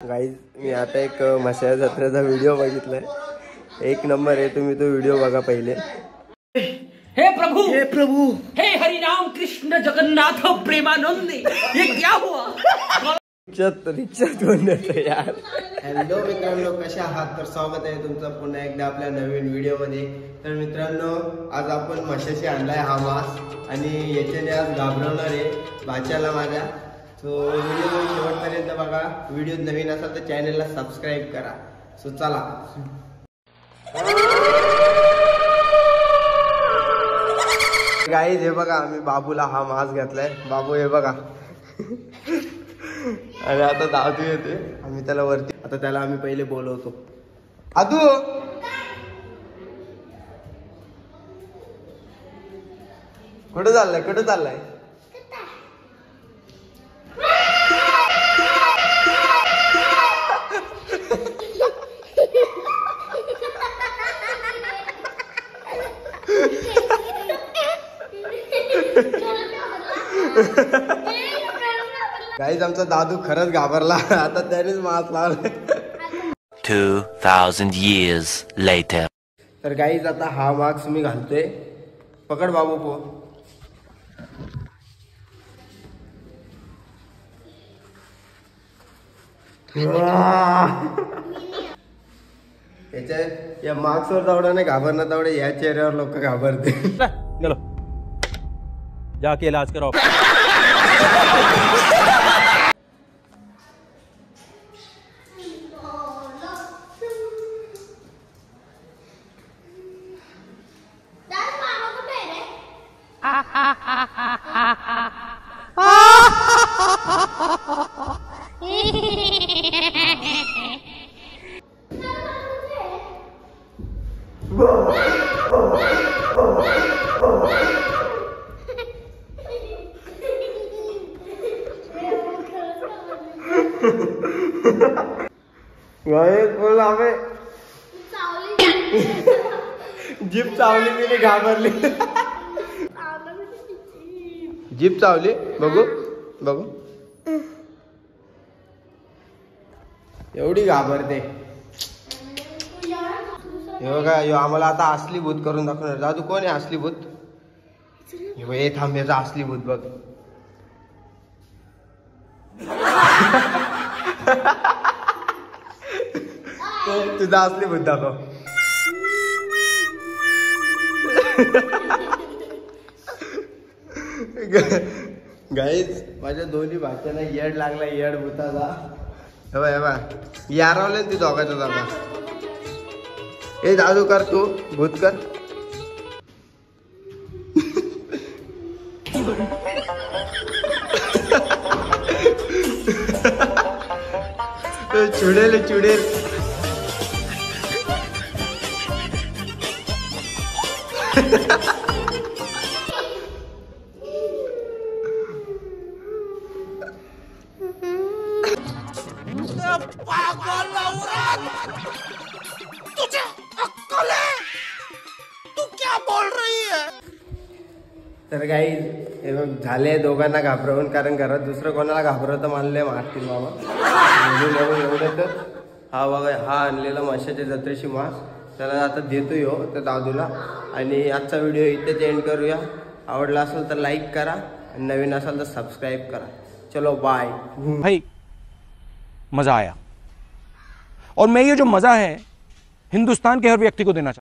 Guys मी आता एक म्हशा जत्रेचा व्हिडिओ बघितलाय, एक नंबर आहे। तुम्ही तो व्हिडिओ बघा पहिले। हे प्रभु हे हरिनाम कृष्ण जगन्नाथ प्रेमानंद, ये क्या हुआ? रिचार्ज कोण देतं यार। हॅलो मित्रांनो, कशा आहात? तर स्वागत आहे तुमचं पुन्हा एकदा आपल्या नवीन व्हिडिओ मध्ये। तर मित्रांनो, आज आपण म्हशीशी आणलाय हा मास आणि याच्याने आज घाबरवणार आहे भाच्याला माझ्या। सो व्हिडिओ शेवटपर्यंत बघा। व्हिडिओ नवीन असेल तर चॅनलला सबस्क्राईब करा। सो चला गाईज, हे बघा आम्ही बाबूला हा मास घेतलाय। बाबू हे बघा आणि आता दादू येते, आम्ही त्याला वरती, आता त्याला आम्ही पहिले बोलवतो। आदू कुठे चाललाय? कुठे चाललाय? गाईज, आमचा दादू खरंच घाबरला, आता त्यानेच मास लावला। 2000 years later. तर गाईज, आता हा मास्क मी घालतोय। पकड बाबू पो। या मास्कवर तेवढं नाही घाबरणार, तेवढे या चेहऱ्यावर लोक घाबरते। चलो जाके इलाज कराओ। जीप चावली, मी घाबरली। जीप चावली, बघू बघू, एवढी घाबरते। हे बघा, आम्हाला आता असली भूत करून दाखवणार। दादू, कोण आहे असली भूत? हे थांब, याचा असली भूत बघ। तुझा असली भूत दाखव। गाईज, माझ्या दोन्ही भाच्याला येड लागला, येड भूताचा। हे बा यारवले ती दोघांचा जागा। ए दादू, कर तू भूत कर। चुडेल चुडेल। तुझे अक्कल है? तू क्या बोल रही है? तर काही झाले दोघांना घाबरवून, कारण घरात दुसरं कोणाला घाबरवत मानले मारतील बाबा। एवढंच हा बघा, हा आणलेला म्हशीच्या जत्रेची मास त्याला आता देतोय हो त्या दादूला। आणि आजचा व्हिडिओ इथेच एंड करूया। आवडला असेल तर लाईक करा आणि नवीन असेल तर सबस्क्राईब करा। चलो बाय। भाई मजा आया, और मैं ये जो मजा है हिंदुस्तान के हर व्यक्ति को देना चाहता हूं।